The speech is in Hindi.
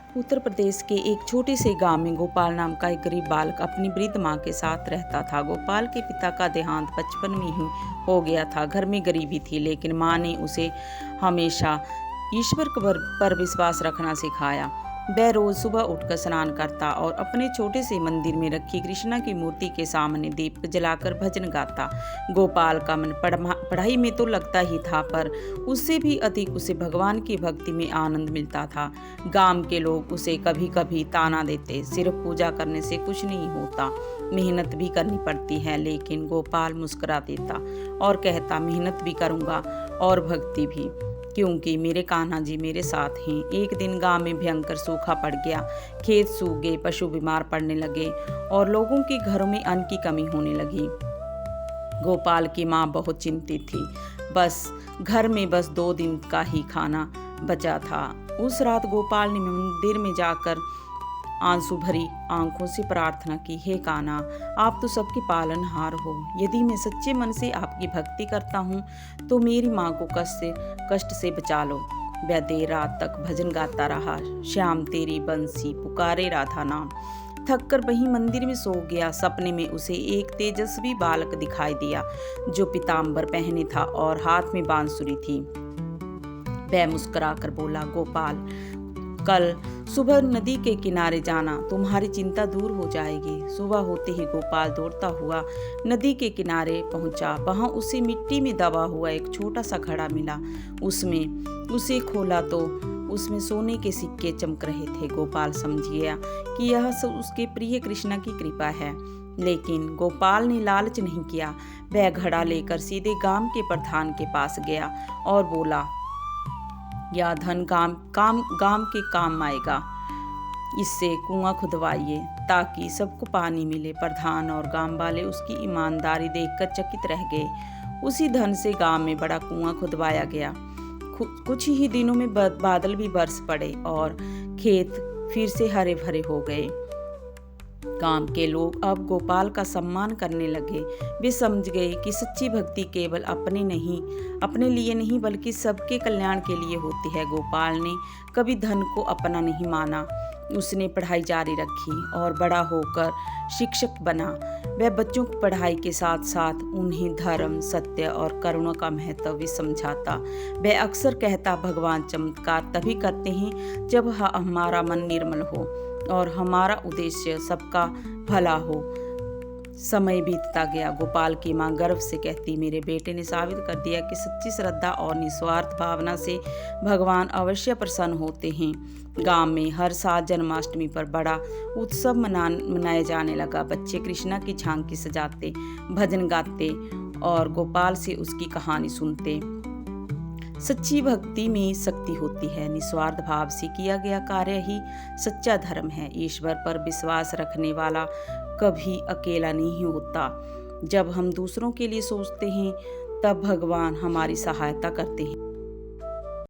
उत्तर प्रदेश के एक छोटे से गांव में गोपाल नाम का एक गरीब बालक अपनी वृद्ध माँ के साथ रहता था। गोपाल के पिता का देहांत बचपन में ही हो गया था। घर में गरीबी थी, लेकिन माँ ने उसे हमेशा ईश्वर पर विश्वास रखना सिखाया। वह रोज सुबह उठकर स्नान करता और अपने छोटे से मंदिर में रखी कृष्णा की मूर्ति के सामने दीप जलाकर भजन गाता। गोपाल का मन पढ़ाई में तो लगता ही था, पर उससे भी अधिक उसे भगवान की भक्ति में आनंद मिलता था। गांव के लोग उसे कभी कभी ताना देते, सिर्फ पूजा करने से कुछ नहीं होता, मेहनत भी करनी पड़ती है। लेकिन गोपाल मुस्कुरा देता और कहता, मेहनत भी करूँगा और भक्ति भी, क्योंकि मेरे कान्हा जी मेरे साथ हैं। एक दिन गांव में भयंकर सूखा पड़ गया। खेत सूख गए, पशु बीमार पड़ने लगे और लोगों के घरों में अन्न की कमी होने लगी। गोपाल की माँ बहुत चिंतित थी। घर में बस 2 दिन का ही खाना बचा था। उस रात गोपाल ने मंदिर में जाकर आंसू भरी आंखों से प्रार्थना की, हे कान्हा, आप तो सबके पालनहार हो। यदि मैं सच्चे मन से आपकी भक्ति करता हूँ तो मेरी माँ को कष्ट से बचा लो। वह देर रात तक भजन गाता रहा। श्याम तेरी बंसी पुकारे राधा नाम। थक कर वहीं मंदिर में सो गया। सपने में उसे एक तेजस्वी बालक दिखाई दिया जो पीताम्बर पहने था और हाथ में बांसुरी थी। वह मुस्कुराकर बोला, गोपाल, कल सुबह नदी के किनारे जाना, तुम्हारी चिंता दूर हो जाएगी। सुबह होते ही गोपाल दौड़ता हुआ नदी के किनारे पहुंचा। वहां उसे मिट्टी में दबा हुआ एक छोटा सा घड़ा मिला। उसे खोला तो उसमें सोने के सिक्के चमक रहे थे। गोपाल समझ गया कि यह सब उसके प्रिय कृष्णा की कृपा है। लेकिन गोपाल ने लालच नहीं किया। वह घड़ा लेकर सीधे गांव के प्रधान के पास गया और बोला, यह धन गांव के काम आएगा। इससे कुआं खुदवाइए ताकि सबको पानी मिले। प्रधान और गांव वाले उसकी ईमानदारी देखकर चकित रह गए। उसी धन से गांव में बड़ा कुआं खुदवाया गया। कुछ ही दिनों में बादल भी बरस पड़े और खेत फिर से हरे भरे हो गए। गांव के लोग अब गोपाल का सम्मान करने लगे। वे समझ गए कि सच्ची भक्ति केवल अपने लिए नहीं बल्कि सबके कल्याण के लिए होती है। गोपाल ने कभी धन को अपना नहीं माना। उसने पढ़ाई जारी रखी और बड़ा होकर शिक्षक बना। वह बच्चों की पढ़ाई के साथ साथ उन्हें धर्म, सत्य और करुणा का महत्व भी समझाता। वह अक्सर कहता, भगवान चमत्कार तभी करते हैं जब हमारा मन निर्मल हो और हमारा उद्देश्य सबका भला हो। समय बीतता गया। गोपाल की माँ गर्व से कहती, मेरे बेटे ने साबित कर दिया कि सच्ची श्रद्धा और निस्वार्थ भावना से भगवान अवश्य प्रसन्न होते हैं। गांव में हर साल जन्माष्टमी पर बड़ा उत्सव मनाया जाने लगा। बच्चे कृष्णा की झांकी सजाते, भजन गाते और गोपाल से उसकी कहानी सुनते। सच्ची भक्ति में शक्ति होती है। निस्वार्थ भाव से किया गया कार्य ही सच्चा धर्म है। ईश्वर पर विश्वास रखने वाला कभी अकेला नहीं होता। जब हम दूसरों के लिए सोचते हैं तब भगवान हमारी सहायता करते हैं।